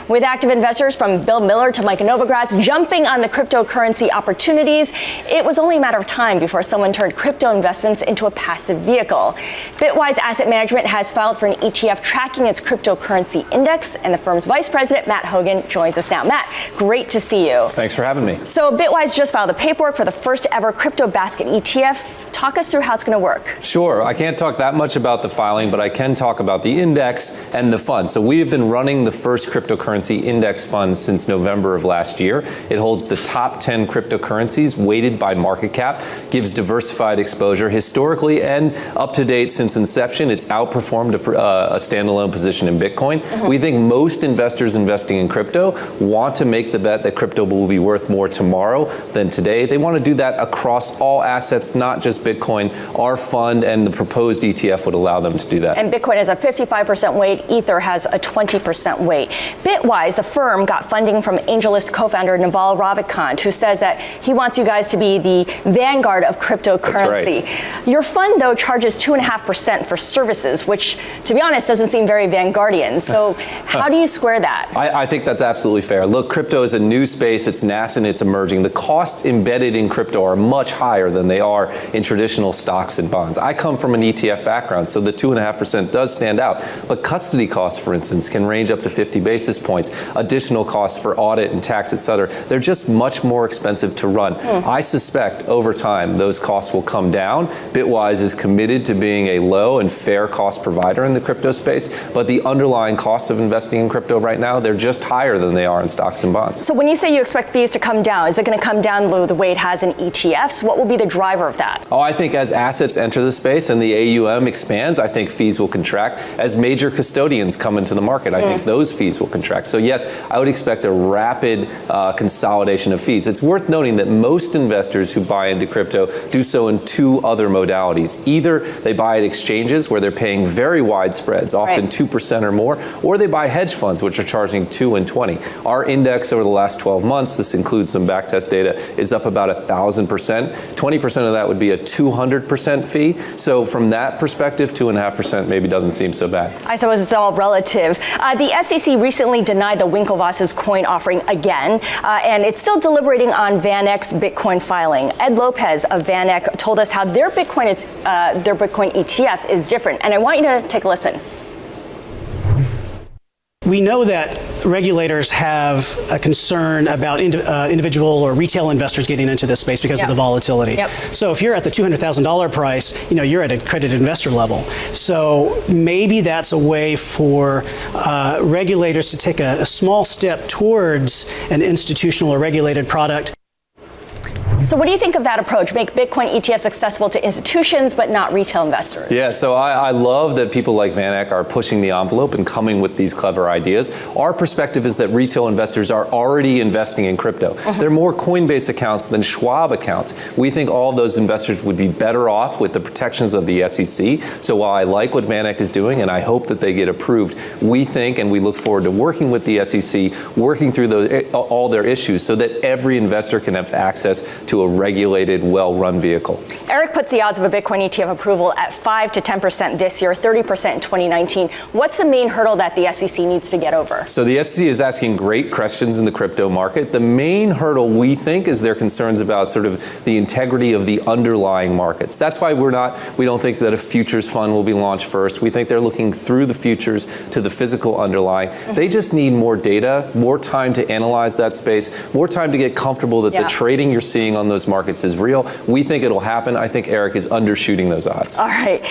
with active investors from Bill Miller to Mike Novogratz jumping on the cryptocurrency opportunities. It was only a matter of time before someone turned crypto investments into a passive vehicle. Bitwise Asset Management has filed for an ETF tracking its cryptocurrency index, and the firm's vice president, Matt Hogan, joins us now. Matt, great to see you. Thanks for having me. So Bitwise just filed the paperwork for the first ever crypto basket ETF. Talk us through how it's going to work. Sure. I can't talk that much about the filing, but I can talk about the index and the fund. So we have been running the first cryptocurrency index fund since November of last year. It holds the top 10 cryptocurrencies weighted by market cap, gives diversified exposure historically and up to date since inception. It's outperformed a standalone position in Bitcoin. We think most investors investing in crypto want to make the bet that crypto will be worth more tomorrow than today. They want to do that across all assets, not just Bitcoin. Our fund and the proposed ETF would allow them to do that. And Bitcoin has a 55% weight, Ether has a 20% weight. Bitwise, the firm, got funding from AngelList co-founder Naval Ravikant, who says that he wants you guys to be the vanguard of cryptocurrency. That's right. Your fund, though, charges 2.5% for services, which, to be honest, doesn't seem very vanguardian. So how do you square that? I think that's absolutely fair. Look, crypto is a new space. It's nascent. It's emerging. The costs embedded in crypto are much higher than they are in traditional stocks and bonds. I come from an ETF background, so the 2.5% does stand out. But custody costs, for instance, can range up to 50 basis points. Additional costs for audit and tax, et cetera. They're just much more expensive to run. I suspect over time those costs will come down. Bitwise is committed to being a low and fair cost provider in the crypto space, but the underlying costs of investing in crypto right now, they're just higher than they are in stocks and bonds. So when you say you expect fees to come down, is it going to come down the way it has in ETFs? What will be the driver of that? Oh, I think as assets enter the space and the AUM expands, I think fees will contract. As major custodians come into the market, I think those fees will contract. So yes, I would expect a rapid consolidation of fees. It's worth noting that most investors who buy into crypto do so in two other modalities. Either they buy at exchanges where they're paying very wide spreads, often 2% or more, or they buy hedge funds, which are charging 2 and 20. Our index over the last 12 months, this includes some backtest data, is up about 1,000%. 20% of that would be a 200% fee. So from that perspective, 2.5% maybe doesn't seem so bad. I suppose it's all relative. The SEC recently denied the Winklevoss's coin offering again, and it's still deliberating on VanEck's Bitcoin filing. Ed Lopez of VanEck told us how their Bitcoin ETF is different, and I want you to take a listen. We know that regulators have a concern about individual or retail investors getting into this space because of the volatility. So if you're at the $200,000 price, you're at a accredited investor level. So maybe that's a way for regulators to take a small step towards an institutional or regulated product. So what do you think of that approach? Make Bitcoin ETFs accessible to institutions, but not retail investors? Yeah, so I love that people like VanEck are pushing the envelope and coming with these clever ideas. Our perspective is that retail investors are already investing in crypto. There are more Coinbase accounts than Schwab accounts. We think all of those investors would be better off with the protections of the SEC. So while I like what VanEck is doing, and I hope that they get approved, we think and we look forward to working with the SEC, working through all their issues so that every investor can have access to a regulated, well-run vehicle. Eric puts the odds of a Bitcoin ETF approval at 5 to 10% this year, 30% in 2019. What's the main hurdle that the SEC needs to get over? So the SEC is asking great questions in the crypto market. The main hurdle, we think, is their concerns about sort of the integrity of the underlying markets. That's why we don't think that a futures fund will be launched first. We think they're looking through the futures to the physical underlying. They just need more data, more time to analyze that space, more time to get comfortable that the trading you're seeing on those markets is real. We think it'll happen. I think Eric is undershooting those odds. All right.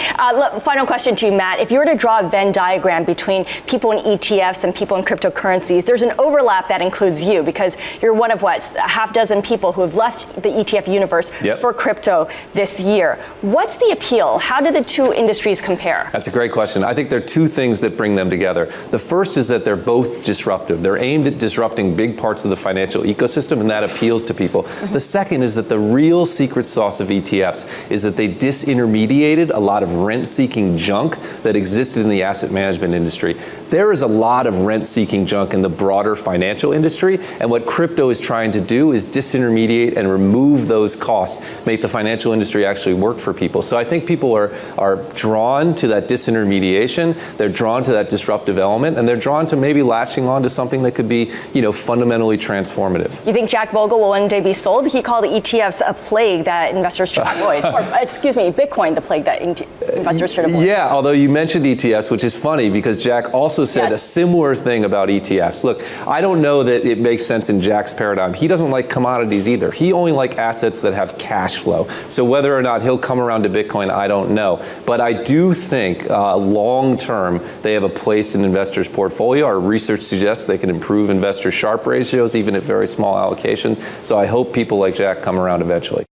Final question to you, Matt. If you were to draw a Venn diagram between people in ETFs and people in cryptocurrencies, there's an overlap that includes you because you're one of a half dozen people who have left the ETF universe for crypto this year. What's the appeal? How do the two industries compare? That's a great question. I think there are two things that bring them together. The first is that they're both disruptive. They're aimed at disrupting big parts of the financial ecosystem, and that appeals to people. The second is that the real secret sauce of ETFs is that they disintermediated a lot of rent-seeking junk that existed in the asset management industry. there is a lot of rent-seeking junk in the broader financial industry, and what crypto is trying to do is disintermediate and remove those costs, make the financial industry actually work for people. So I think people are drawn to that disintermediation, they're drawn to that disruptive element, and they're drawn to maybe latching on to something that could be, fundamentally transformative. You think Jack Bogle will one day be sold? He called the ETFs a plague that investors should avoid. Or, excuse me, Bitcoin the plague that investors should avoid. Yeah, although you mentioned ETFs, which is funny because Jack also said Yes. a similar thing about ETFs. Look, I don't know that it makes sense in Jack's paradigm. He doesn't like commodities either. He only likes assets that have cash flow. So whether or not he'll come around to Bitcoin, I don't know. But I do think long term, they have a place in investors' portfolio. Our research suggests they can improve investor Sharpe ratios, even at very small allocations. So I hope people like Jack come around eventually.